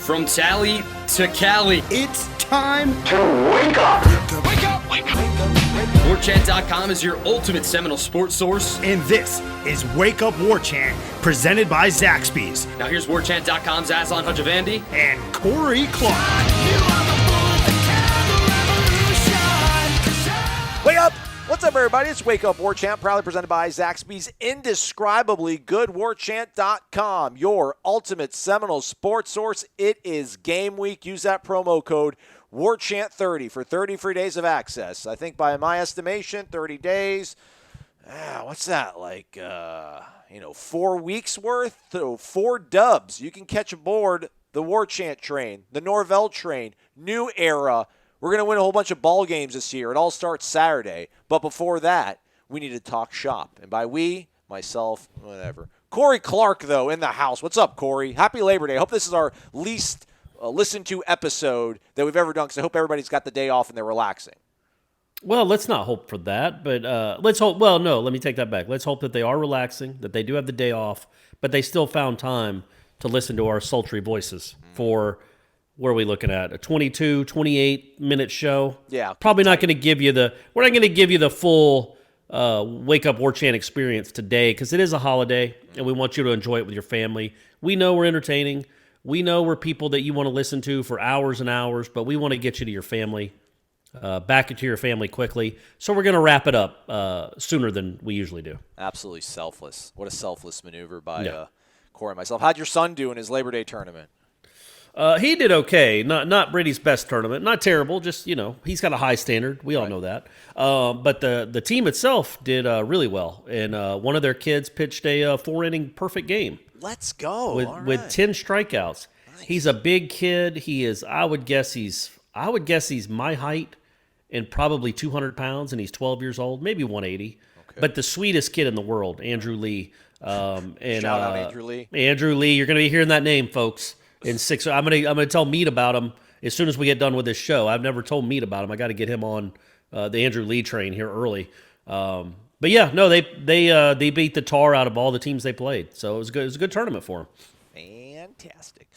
From Tally to Cali, It's time to wake up. Wake up! Wake up! Warchant.com is your ultimate Seminole sports source. and this is Wake Up Warchant, presented by Zaxby's Now here's Warchant.com's Aslan Hajavandi. and Corey Clark. Wake up! What's up, everybody? It's Wake Up Warchant, proudly presented by Zaxby's indescribably good Warchant.com, your ultimate Seminole sports source. It is game week. Use that promo code Warchant30 for 30 free days of access. I think by my estimation, 30 days. What's that, like, 4 weeks worth? So 4 dubs. You can catch aboard the Warchant train, the Norvell train, new era. We're going to win a whole bunch of ball games this year. It all starts Saturday. But before that, we need to talk shop. And by we, myself, whatever. Corey Clark, though, in the house. What's up, Corey? Happy Labor Day. I hope this is our least listened to episode that we've ever done, because I hope everybody's got the day off and they're relaxing. Well, let's not hope for that, but let's hope. Well, no, let me take that back. Let's hope that they are relaxing, that they do have the day off, but they still found time to listen to our sultry voices for, what are we looking at, a 22, 28-minute show? Yeah. Probably not going to give you we're not going to give you the full Wake Up Warchant experience today, because it is a holiday, and we want you to enjoy it with your family. We know we're entertaining. We know we're people that you want to listen to for hours and hours, but we want to get you to your family. Back into your family quickly. So we're going to wrap it up sooner than we usually do. Absolutely selfless. What a selfless maneuver by Corey and myself. How'd your son do in his Labor Day tournament? He did okay. Not Brady's best tournament. Not terrible. Just, he's got a high standard. We all know that. But the team itself did really well. And one of their kids pitched a 4-inning perfect game. Let's go. With 10 strikeouts. Nice. He's a big kid. He is, I would guess he's my height and probably 200 pounds, and he's 12 years old, maybe 180. Okay. But the sweetest kid in the world, Andrew Lee. And shout out Andrew Lee. Andrew Lee, you're going to be hearing that name, folks. I'm gonna tell Meat about him as soon as we get done with this show. I've never told Meat about him. I got to get him on the Andrew Lee train here early. But yeah, no, they beat the tar out of all the teams they played. So it was good. It was a good tournament for them. Fantastic.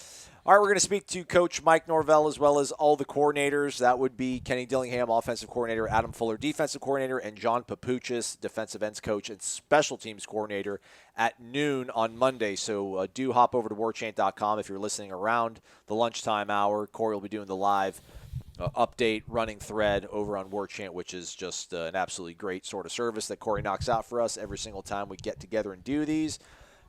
All right, we're going to speak to Coach Mike Norvell as well as all the coordinators. That would be Kenny Dillingham, offensive coordinator, Adam Fuller, defensive coordinator, and John Papuchis, defensive ends coach and special teams coordinator at noon on Monday. So do hop over to warchant.com if you're listening around the lunchtime hour. Corey will be doing the live update running thread over on Warchant, which is just an absolutely great sort of service that Corey knocks out for us every single time we get together and do these.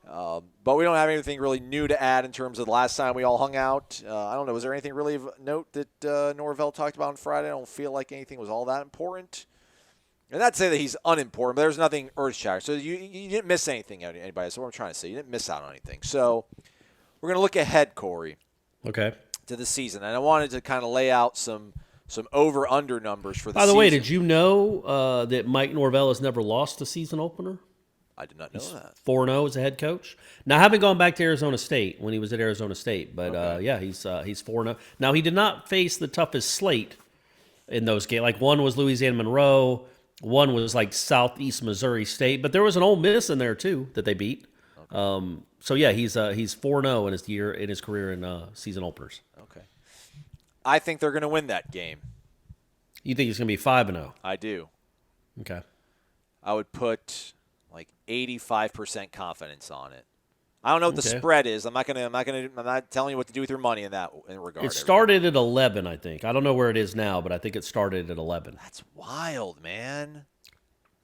But we don't have anything really new to add in terms of the last time we all hung out. I don't know. Was there anything really of note that Norvell talked about on Friday? I don't feel like anything was all that important. And not to say that he's unimportant, but there's nothing earth-shattering. So you didn't miss anything, anybody. That's what I'm trying to say. You didn't miss out on anything. So we're going to look ahead, Corey. Okay. To the season. And I wanted to kind of lay out some over-under numbers for the season. By the way, did you know that Mike Norvell has never lost a season opener? I did not know that. 4-0 as a head coach. Now, I haven't gone back to Arizona State when he was at Arizona State, but okay. he's 4-0. Now, he did not face the toughest slate in those games. Like, one was Louisiana Monroe, one was like Southeast Missouri State, but there was an Ole Miss in there too that they beat. Okay. So yeah, he's 4-0 in his career in season openers. Okay. I think they're going to win that game. You think it's going to be 5-0? I do. Okay. I would put like 85% confidence on it. I don't know what the spread is. I'm not telling you what to do with your money in regard. It started at 11, I think. I don't know where it is now, but I think it started at 11. That's wild, man.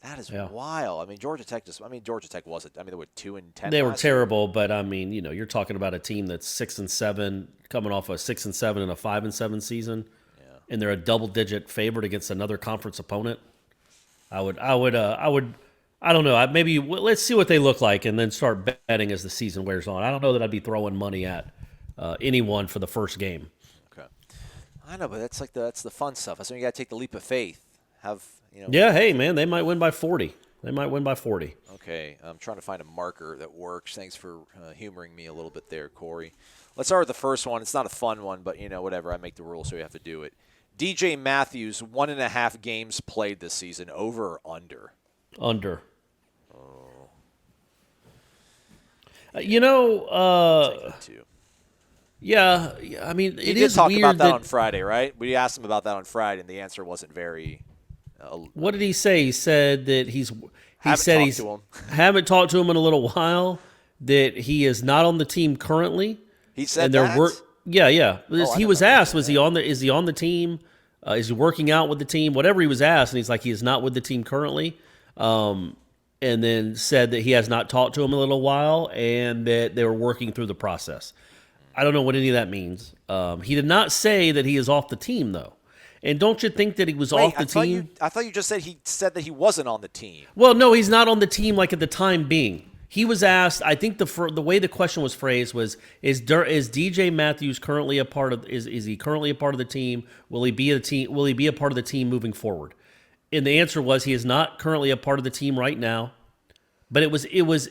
That is wild. I mean, Georgia Tech wasn't. I mean, they were 2-10. They were terrible, but I mean, you're talking about a team that's 6-7, coming off a 6-7 and a 5-7 season, and they're a double-digit favorite against another conference opponent. I don't know. Maybe let's see what they look like and then start betting as the season wears on. I don't know that I'd be throwing money at anyone for the first game. Okay. I know, but that's the fun stuff. That's when you got to take the leap of faith. Yeah, hey, man, they might win by 40. Okay, I'm trying to find a marker that works. Thanks for humoring me a little bit there, Corey. Let's start with the first one. It's not a fun one, but, whatever. I make the rules, so we have to do it. DJ Matthews, 1.5 games played this season, over or under? Under. Yeah, I mean, He it did is talk weird about that on Friday, right? We asked him about that on Friday, and the answer wasn't very. What did he say? He said that he Haven't said talked he's to him. haven't talked to him in a little while. That he is not on the team currently. He said and they're that? Yeah. I He didn't was know he asked, said was he on the? Is he on the team? Is he working out with the team? Whatever he was asked, and he's like, he is not with the team currently. And then said that he has not talked to him in a little while, and that they were working through the process. I don't know what any of that means. He did not say that he is off the team, though. And don't you think that he was off the team? I thought you just said he said that he wasn't on the team. Well, no, he's not on the team like at the time being. He was asked, I think the way the question was phrased was, is DJ Matthews currently a part of, is he currently a part of the team? Will he be a part of the team moving forward? And the answer was he is not currently a part of the team right now. But it was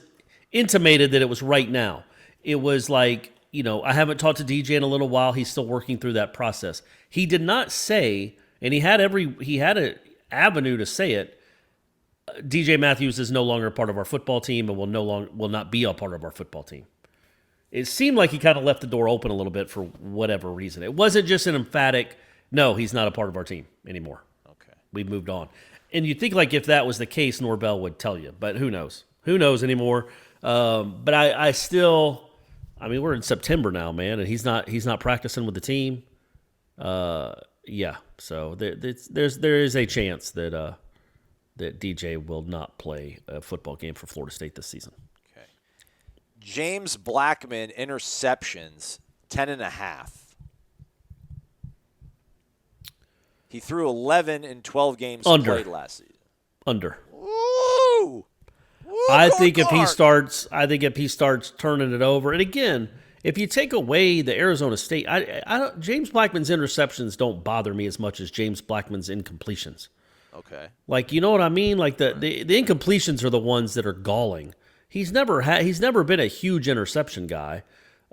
intimated that it was right now. It was like, I haven't talked to DJ in a little while. He's still working through that process. He did not say, and he had an avenue to say it. DJ Matthews is no longer a part of our football team and will not be a part of our football team. It seemed like he kind of left the door open a little bit for whatever reason. It wasn't just an emphatic, no, he's not a part of our team anymore. Okay. We've moved on. And you'd think like if that was the case, Norvell would tell you, but who knows? Who knows anymore? But I still, we're in September now, man, and he's not practicing with the team. Yeah, so there is a chance that DJ will not play a football game for Florida State this season. Okay. James Blackman interceptions 10.5. He threw 11 in 12 games played last season. Under. Woo! I think if he starts turning it over, and again, if you take away the Arizona State, James Blackman's interceptions don't bother me as much as James Blackman's incompletions. Okay. Like, you know what I mean? Like the incompletions are the ones that are galling. He's never been a huge interception guy.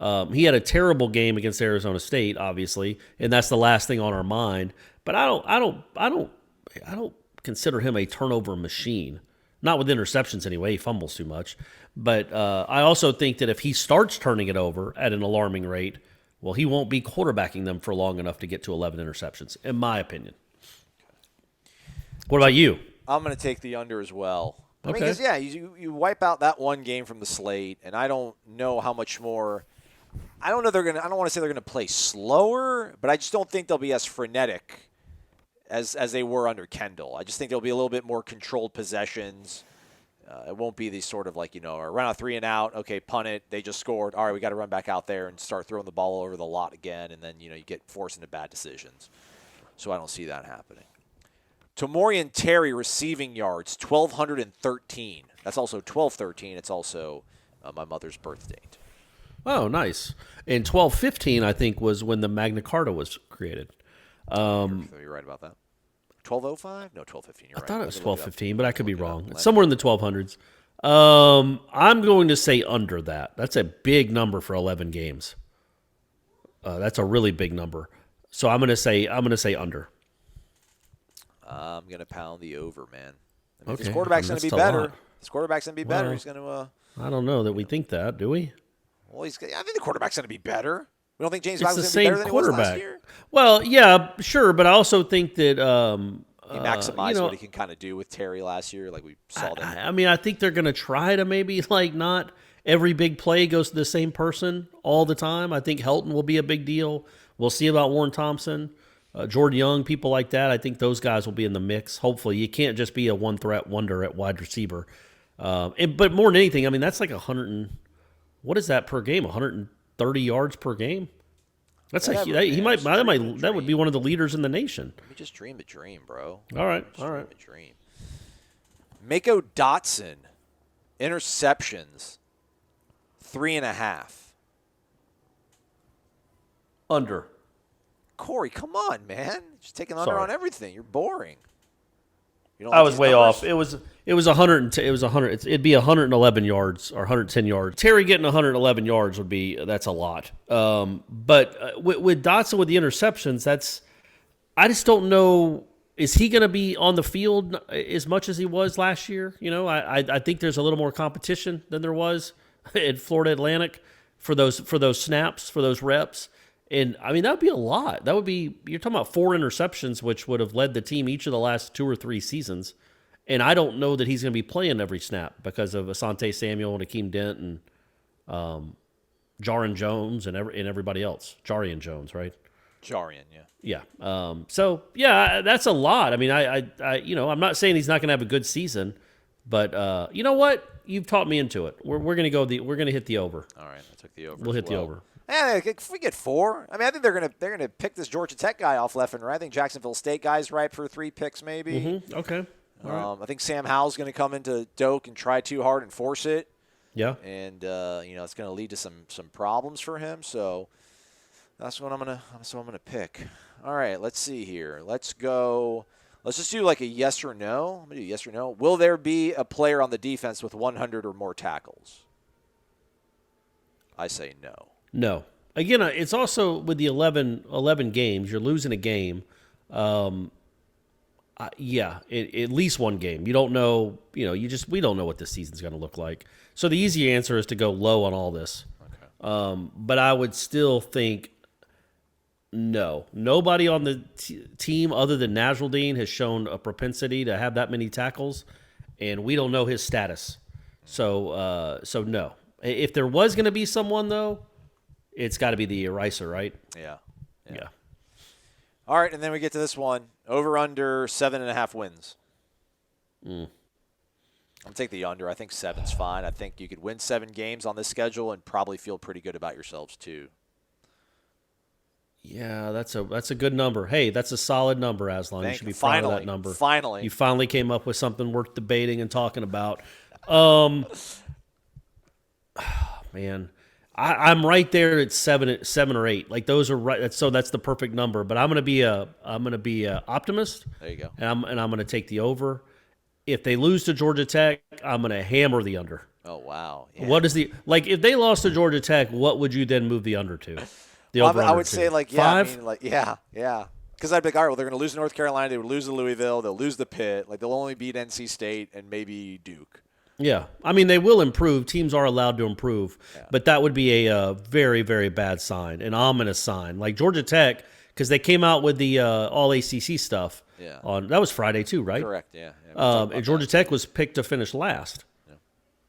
He had a terrible game against Arizona State, obviously, and that's the last thing on our mind. But I don't consider him a turnover machine. Not with interceptions anyway. He fumbles too much. But I also think that if he starts turning it over at an alarming rate, well, he won't be quarterbacking them for long enough to get to 11 interceptions, in my opinion. What about you? I'm going to take the under as well. Okay. Because, you wipe out that one game from the slate, and I don't know how much more. I don't want to say they're going to play slower, but I just don't think they'll be as frenetic as they were under Kendall. I just think there'll be a little bit more controlled possessions. It won't be these sort of like, around a 3 and out, okay, punt it, they just scored. All right, we got to run back out there and start throwing the ball over the lot again, and then, you get forced into bad decisions. So I don't see that happening. Tamorian Terry receiving yards, 1,213. That's also 1213. It's also my mother's birth date. Oh, nice. And 1215, I think, was when the Magna Carta was created. You're right about that. 1205? No, 1215. You're right. I thought it was 1215, but I could be wrong. It's somewhere in the 1200s. I'm going to say under that. That's a big number for 11 games. That's a really big number. So I'm going to say under. I'm going to pound the over, man. Okay. This quarterback's going to be better. This quarterback's going to be better. He's going to. I don't know that we think that, do we? Well, I think the quarterback's going to be better. We don't think James It's Blackman's the going to be better same than he was quarterback. last year? Well, yeah, sure, but I also think that He maximized what he can kind of do with Terry last year, like we saw that. I think they're going to try to maybe not every big play goes to the same person all the time. I think Helton will be a big deal. We'll see about Warren Thompson, Jordan Young, people like that. I think those guys will be in the mix. Hopefully, you can't just be a one-threat wonder at wide receiver. But more than anything, that's like 100 and what is that per game? 130 yards per game. That would be one of the leaders in the nation. Let me just dream a dream, bro. All right. A dream. Mako Dotson, interceptions, 3.5. Under. Corey, come on, man. Just taking under on everything. You're boring. You don't I like was these way numbers? off. It was 100. It was 100. It'd be 111 yards or 110 yards. Terry getting 111 yards that's a lot. But with Dotson with the interceptions, I just don't know. Is he going to be on the field as much as he was last year? I think there's a little more competition than there was at Florida Atlantic. for those snaps, for those reps. And I mean, that would be a lot. That would be, you're talking about 4 interceptions, which would have led the team each of the last 2 or 3 seasons. And I don't know that he's going to be playing every snap because of Asante Samuel and Akeem Dent and Jaron Jones and everybody else. Jarian Jones, right? Jarian, yeah. Yeah. So yeah, that's a lot. I mean, I'm not saying he's not going to have a good season, but you know what? You've talked me into it. We're going to hit the over. All right, I took the over. We'll hit the over. Yeah, if we get 4, I mean, I think they're gonna pick this Georgia Tech guy off left and right. I think Jacksonville State guy's ripe for 3 picks, maybe. Mm-hmm. Okay. All right. I think Sam Howell's going to come into Doak and try too hard and force it. Yeah. And it's going to lead to some problems for him. So that's what I'm gonna pick. All right, let's see here. Let's go. Let's just do like a yes or no. I'm gonna do yes or no. Will there be a player on the defense with 100 or more tackles? I say no. No. Again, it's also with the 11 games, you're losing a game. Yeah, at least one game. You don't know, we don't know what this season's going to look like. So the easy answer is to go low on all this. Okay. But I would still think no. Nobody on the team other than Nasruddin has shown a propensity to have that many tackles, and we don't know his status. So no. If there was going to be someone, though, it's got to be the eraser, right? Yeah. All right, and then we get to this one. Over under 7.5 wins. I'm going to take the under. I think 7's fine. I think you could win 7 games on this schedule and probably feel pretty good about yourselves, too. Yeah, that's a good number. Hey, that's a solid number, Aslan. You should be proud of that number. Finally. You finally came up with something worth debating and talking about. Man, I'm right there at 7 or 8. Like those are right. So that's the perfect number. But I'm gonna be a optimist. There you go. And I'm gonna take the over. If they lose to Georgia Tech, I'm gonna hammer the under. Oh wow. Yeah. What is if they lost to Georgia Tech, what would you then move the under to? I would say 5? Yeah. Because I'd be like, all right, well, they're going to lose to North Carolina. They would lose to Louisville. They'll lose the Pitt. Like, they'll only beat NC State and maybe Duke. Yeah. I mean, they will improve. Teams are allowed to improve. Yeah. But that would be a very, very bad sign, an ominous sign. Like Georgia Tech, because they came out with the All-ACC stuff. Yeah. That was Friday too, right? Correct, yeah. And Georgia Tech was picked to finish last. Yeah.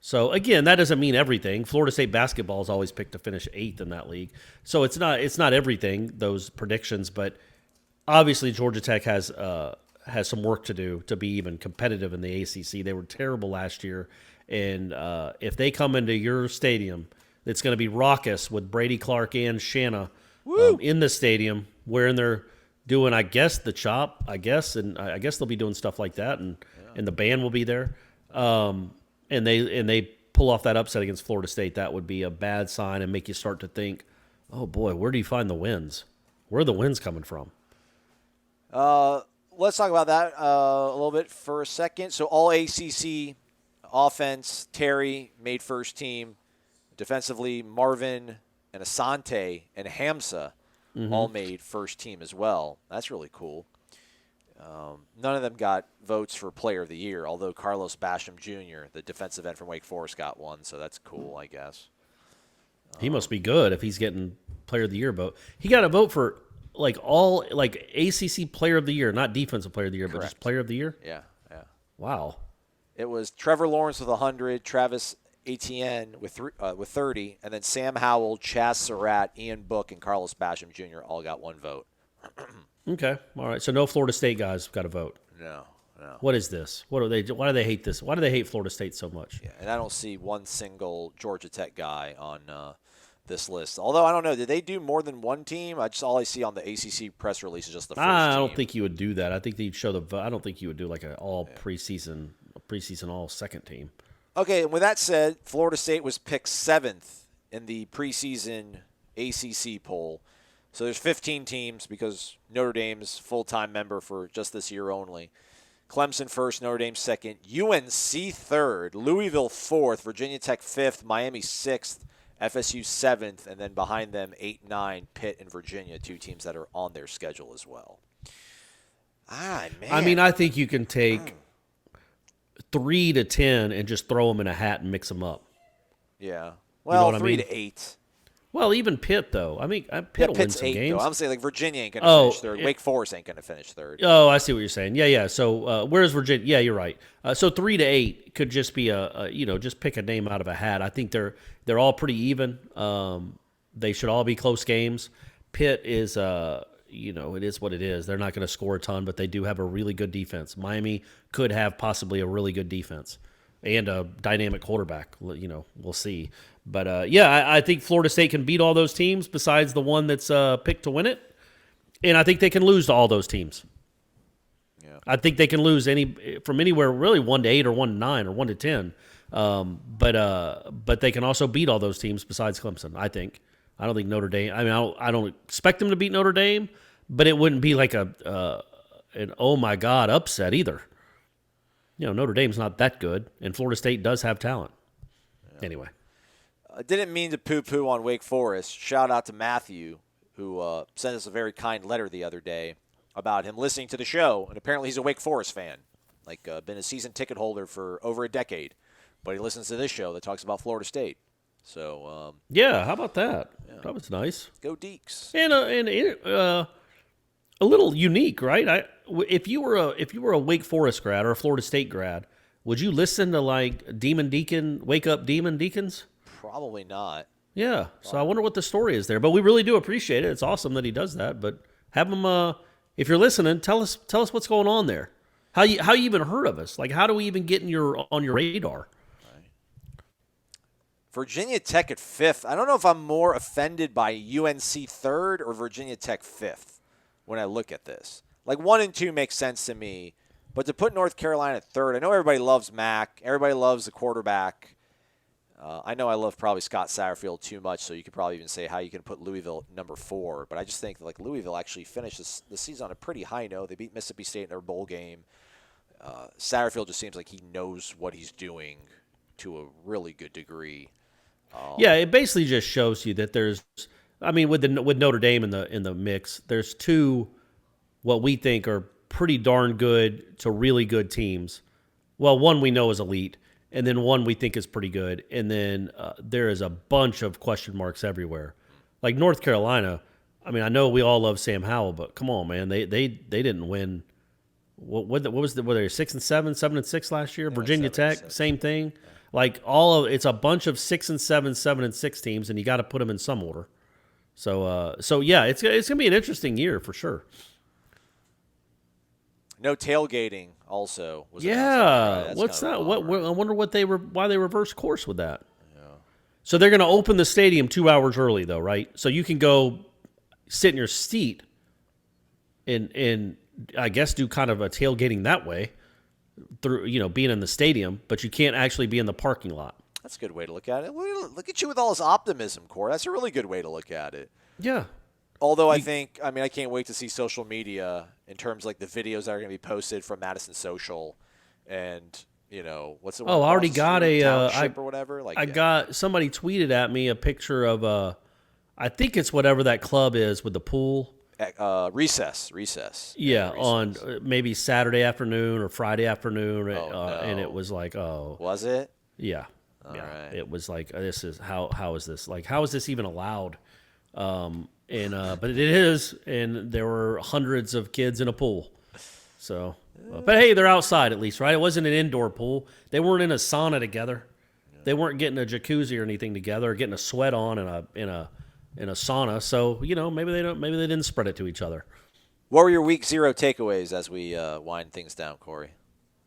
So, again, that doesn't mean everything. Florida State basketball is always picked to finish 8th in that league. So it's not everything, those predictions, but obviously Georgia Tech has some work to do to be even competitive in the ACC. They were terrible last year, and if they come into your stadium, it's going to be raucous with Brady Clark and Shanna in the stadium wearing their doing, I guess, the chop, and I guess they'll be doing stuff like that, and the band will be there, and they pull off that upset against Florida State. That would be a bad sign and make you start to think, oh boy, where do you find the wins? Where are the wins coming from? Let's talk about that a little bit for a second. So all ACC offense, Terry made first team. Defensively, Marvin and Asante and Hamza all made first team as well. That's really cool. None of them got votes for player of the year, although Carlos Basham Jr., the defensive end from Wake Forest, got one, so that's cool, I guess. He must be good if he's getting player of the year vote. He got a vote for ACC player of the year, not defensive player of the year, Correct. But just player of the year? Yeah. Wow. It was Trevor Lawrence with 100, Travis Etienne with 30, and then Sam Howell, Chaz Surratt, Ian Book, and Carlos Basham Jr. all got one vote. Okay. All right. So no Florida State guys got a vote. No. What is this? Why do they hate this? Why do they hate Florida State so much? Yeah, and I don't see one single Georgia Tech guy on this list. Although, I don't know, did they do more than one team? All I see on the ACC press release is just the first team. I don't think you would do that. I think they'd show I don't think you would do like an all preseason all second team. Okay, and with that said, Florida State was picked 7th in the preseason ACC poll. So there's 15 teams because Notre Dame's full-time member for just this year only. Clemson first, Notre Dame second, UNC third, Louisville fourth, Virginia Tech fifth, Miami sixth, FSU seventh, and then behind them 8, 9, Pitt and Virginia, 2 teams that are on their schedule as well. Man. I mean, I think you can take 3 to 10 and just throw them in a hat and mix them up. Yeah. Well, you know 3 to 8. Well, even Pitt, though. I mean, Pitt will win Pitt's some 8, games. though. I'm saying, like, Virginia ain't going to finish third. Wake Forest ain't going to finish third. Oh, I see what you're saying. Yeah. So where's Virginia? Yeah, you're right. So 3 to 8 could just be just pick a name out of a hat. I think they're all pretty even. They should all be close games. Pitt is, it is what it is. They're not going to score a ton, but they do have a really good defense. Miami could have possibly a really good defense and a dynamic quarterback. We'll see. But, I think Florida State can beat all those teams besides the one that's picked to win it. And I think they can lose to all those teams. Yeah. I think they can lose from anywhere really 1 to 8 or 1 to 9 or 1 to 10. But they can also beat all those teams besides Clemson, I think. I don't think Notre Dame. I mean, I don't expect them to beat Notre Dame, but it wouldn't be like an oh my God upset either. Notre Dame's not that good, and Florida State does have talent. Yeah. Anyway, I didn't mean to poo-poo on Wake Forest. Shout out to Matthew, who sent us a very kind letter the other day about him listening to the show, and apparently he's a Wake Forest fan, been a season ticket holder for over a decade, but he listens to this show that talks about Florida State. So how about that? Yeah. That was nice. Go Deeks. And a little unique, right? If you were a Wake Forest grad or a Florida State grad, would you listen to like Demon Deacon, Wake Up Demon Deacons? Probably not. Yeah. So I wonder what the story is there, but we really do appreciate it. It's awesome that he does that. But have him, if you're listening, tell us what's going on there. How you even heard of us? Like, how do we even get on your radar? Virginia Tech at 5th. I don't know if I'm more offended by UNC 3rd or Virginia Tech 5th when I look at this. Like 1 and 2 makes sense to me, but to put North Carolina at 3rd, I know everybody loves Mac. Everybody loves the quarterback. I know I love probably Scott Satterfield too much, so you could probably even say how you can put Louisville at number 4. But I just think that Louisville actually finished the season on a pretty high note. They beat Mississippi State in their bowl game. Satterfield just seems like he knows what he's doing to a really good degree. Yeah, it basically just shows you that with Notre Dame in the mix, there's 2 what we think are pretty darn good to really good teams. Well, one we know is elite, and then one we think is pretty good, and then there is a bunch of question marks everywhere. Like North Carolina, I mean, I know we all love Sam Howell, but come on, man, they didn't win. What was were they 6 and 7, 7 and 6 last year? Virginia Tech, same thing. Yeah. Like it's a bunch of 6 and 7, 7 and 6 teams, and you got to put them in some order. So yeah, it's gonna be an interesting year for sure. No tailgating also was right? What's that? I wonder why they reversed course with that. Yeah. So they're gonna open the stadium 2 hours early though, right? So you can go sit in your seat and I guess do kind of a tailgating that way. Through being in the stadium, but you can't actually be in the parking lot. That's a good way to look at it. Look at you with all this optimism, Corey. That's a really good way to look at it. Yeah. Although I can't wait to see social media in terms like the videos that are going to be posted from Madison Social, and what's the one? Oh, I already got or whatever. Got somebody tweeted at me a picture of I think it's whatever that club is with the pool. Recess. Yeah, on maybe Saturday afternoon or Friday afternoon, and it was like, oh. Was it? Yeah. Right. It was like, this is how is this? Like, how is this even allowed? But it is, and there were hundreds of kids in a pool. So, but hey, they're outside at least, right? It wasn't an indoor pool. They weren't in a sauna together. Yeah. They weren't getting a jacuzzi or anything together, or getting a sweat on in a sauna, so maybe they didn't spread it to each other. What were your week 0 takeaways as we wind things down, Corey?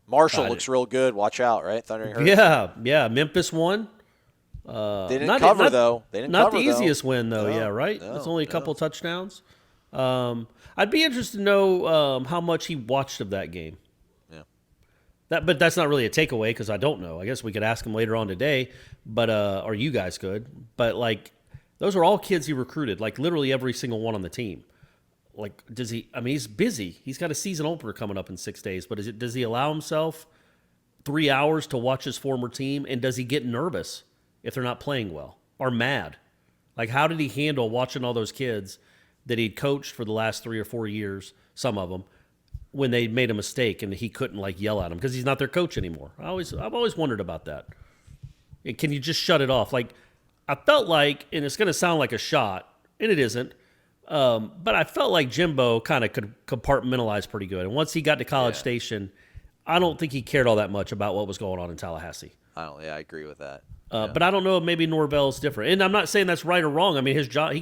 Marshall looks real good. Watch out, right? Thundering Herd. Yeah. Memphis won. They didn't cover though. They didn't not cover the easiest win though. No, yeah, right. No, it's only a couple touchdowns. I'd be interested to know how much he watched of that game. Yeah. But that's not really a takeaway because I don't know. I guess we could ask him later on today. But or you guys could. But those are all kids he recruited, like literally every single one on the team. Like, does he? I mean, he's busy. He's got a season opener coming up in 6 days. But does he allow himself 3 hours to watch his former team? And does he get nervous if they're not playing well or mad? Like, how did he handle watching all those kids that he'd coached for the last 3 or 4 years, some of them, when they made a mistake and he couldn't yell at them because he's not their coach anymore? I've always wondered about that. Can you just shut it off? Like, I felt like, and it's going to sound like a shot, and it isn't, but I felt like Jimbo kind of could compartmentalize pretty good. And once he got to College Station, I don't think he cared all that much about what was going on in Tallahassee. I agree with that. But I don't know, maybe Norvell's different. And I'm not saying that's right or wrong. I mean, his job,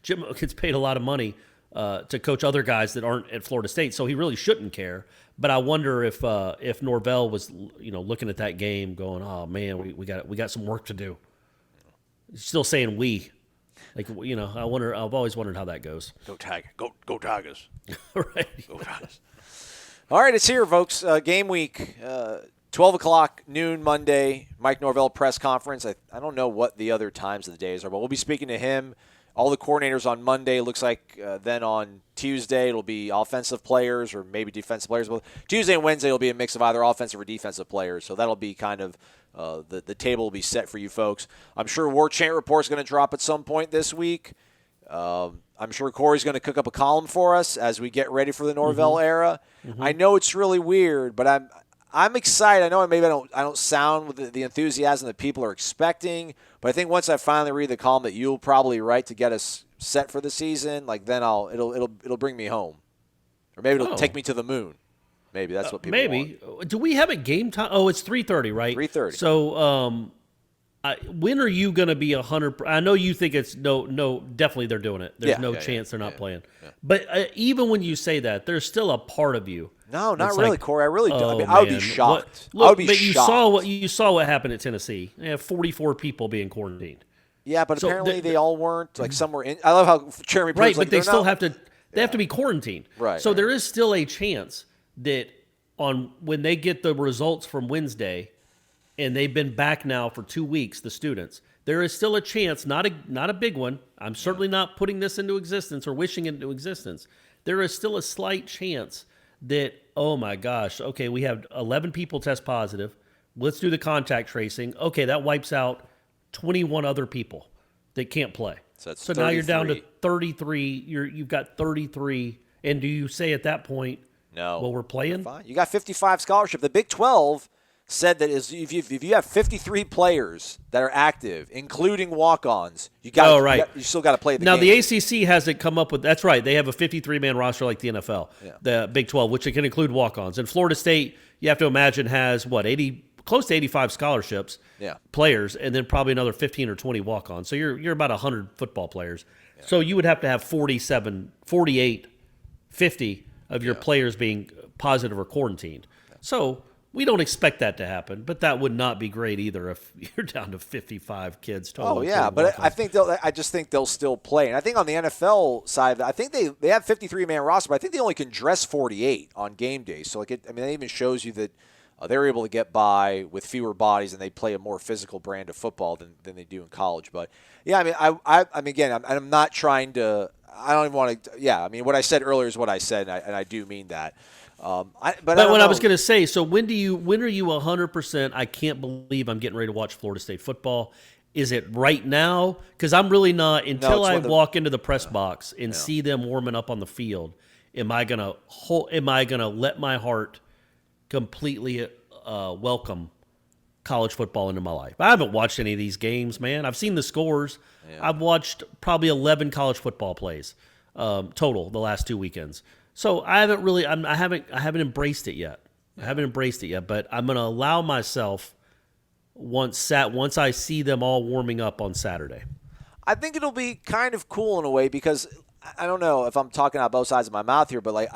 Jimbo gets paid a lot of money to coach other guys that aren't at Florida State, so he really shouldn't care. But I wonder if Norvell was, looking at that game, going, "Oh man, we got some work to do." Still saying "we," like I wonder. I've always wondered how that goes. Go Tigers! Go Tigers! Right. Go Tigers! All right, it's here, folks. Game week, 12 o'clock noon Monday. Mike Norvell press conference. I don't know what the other times of the days are, but we'll be speaking to him. All the coordinators on Monday. Looks like then on Tuesday it'll be offensive players or maybe defensive players. Well, Tuesday and Wednesday will be a mix of either offensive or defensive players. So that'll be kind of the table will be set for you folks. I'm sure Warchant Report's going to drop at some point this week. I'm sure Corey's going to cook up a column for us as we get ready for the Norvell era. I know it's really weird, but I'm excited. I know maybe I don't sound with the enthusiasm that people are expecting, but I think once I finally read the column that you'll probably write to get us set for the season, like then it'll bring me home, or maybe it'll take me to the moon. Maybe that's what people want. Do we have a game time? Oh, it's 3:30, right? 3:30. So, when are you going to be 100? I know you think it's no. Definitely, they're doing it. There's no chance they're not playing. Yeah. But even when you say that, there's still a part of you. No, not really, Corey. I really don't. I mean, I would be shocked. Look, I would be but shocked. you saw what happened at Tennessee. They have 44 people being quarantined. Yeah, but apparently they all weren't. Like some were in. I love how Jeremy. Right, but they still have to. They have to be quarantined. Right. So there is still a chance that when they get the results from Wednesday, and they've been back now for 2 weeks, the students, there is still a chance, not a big one. I'm certainly not putting this into existence or wishing it into existence. There is still a slight chance that, oh my gosh, okay, we have 11 people test positive. Let's do the contact tracing. Okay, that wipes out 21 other people that can't play. So now you're down to 33. You've got 33. And do you say at that point, no, well, we're playing? Fine. You got 55 scholarship. The Big 12 said that if you have 53 players that are active, including walk-ons, you still got to play the game. Now, the ACC hasn't come up with – that's right. They have a 53-man roster like the NFL, the Big 12, which it can include walk-ons. And Florida State, you have to imagine, has, close to 85 scholarships, players, and then probably another 15 or 20 walk-ons. So you're about 100 football players. Yeah. So you would have to have 47, 48, 50 of your players being positive or quarantined. Yeah. So – we don't expect that to happen, but that would not be great either if you're down to 55 kids total. Oh, yeah, but I just think they'll still play. And I think on the NFL side, I think they have 53-man roster, but I think they only can dress 48 on game day. So, that even shows you that they're able to get by with fewer bodies and they play a more physical brand of football than they do in college. But, yeah, I'm not trying to – I don't even want to – yeah, I mean, what I said earlier is what I said, and I do mean that. But what I was going to say, so when are you 100%? I can't believe I'm getting ready to watch Florida State football. Is it right now? Because I'm really not until I walk into the press box and see them warming up on the field. Am I gonna let my heart completely welcome college football into my life? I haven't watched any of these games, man. I've seen the scores. Yeah. I've watched probably 11 college football plays total the last 2 weekends. So I haven't embraced it yet. I haven't embraced it yet, but I'm going to allow myself once I see them all warming up on Saturday. I think it'll be kind of cool in a way because I don't know if I'm talking out both sides of my mouth here, but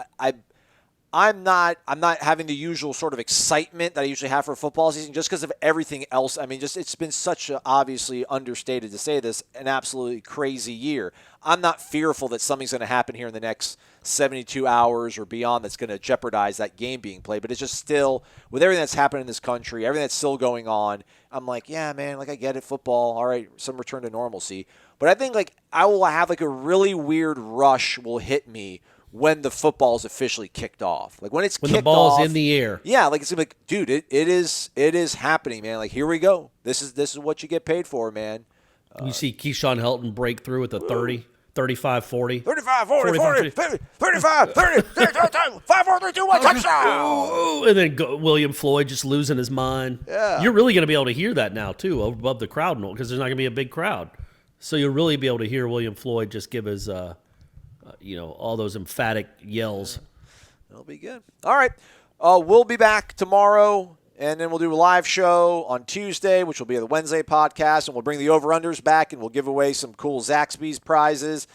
I'm not having the usual sort of excitement that I usually have for a football season just because of everything else. I mean, it's been such a, obviously understated to say this, an absolutely crazy year. I'm not fearful that something's going to happen here in the next 72 hours or beyond that's going to jeopardize that game being played. But it's just still, with everything that's happened in this country, everything that's still going on, I'm like, yeah, man, I get it, football, all right, some return to normalcy. But I think, I will have, a really weird rush will hit me when the football's officially kicked off. When the ball's in the air. Yeah, it's gonna be dude, it is happening, man. Here we go. This is what you get paid for, man. You see Keyshawn Helton break through at the 30 35-40. 35, 40, 40, 50, 35, 30, 5, 4, 3, 2, 1, touchdown! And then William Floyd just losing his mind. Yeah. You're really going to be able to hear that now, too, above the crowd, because there's not going to be a big crowd. So you'll really be able to hear William Floyd just give his, all those emphatic yells. It'll be good. All right. We'll be back tomorrow, and then we'll do a live show on Tuesday, which will be the Wednesday podcast, and we'll bring the over-unders back, and we'll give away some cool Zaxby's prizes.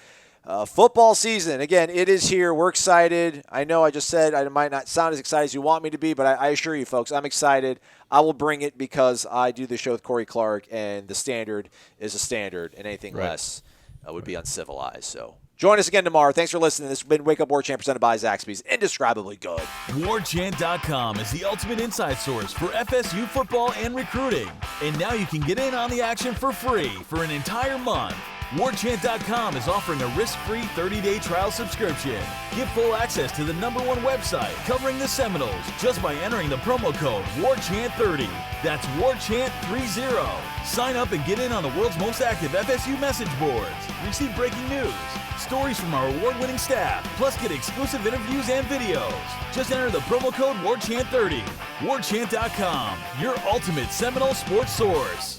Football season, again, it is here. We're excited. I know I just said I might not sound as excited as you want me to be, but I assure you, folks, I'm excited. I will bring it because I do the show with Corey Clark, and the standard is a standard, and anything less would be uncivilized. So join us again tomorrow. Thanks for listening. This has been Wake Up Warchant presented by Zaxby's. Indescribably good. Warchant.com is the ultimate inside source for FSU football and recruiting. And now you can get in on the action for free for an entire month. Warchant.com is offering a risk-free 30-day trial subscription. Get full access to the #1 website covering the Seminoles just by entering the promo code WARCHANT30. That's WARCHANT30. Sign up and get in on the world's most active FSU message boards. Receive breaking news, stories from our award-winning staff, plus get exclusive interviews and videos. Just enter the promo code WARCHANT30. Warchant.com, your ultimate Seminole sports source.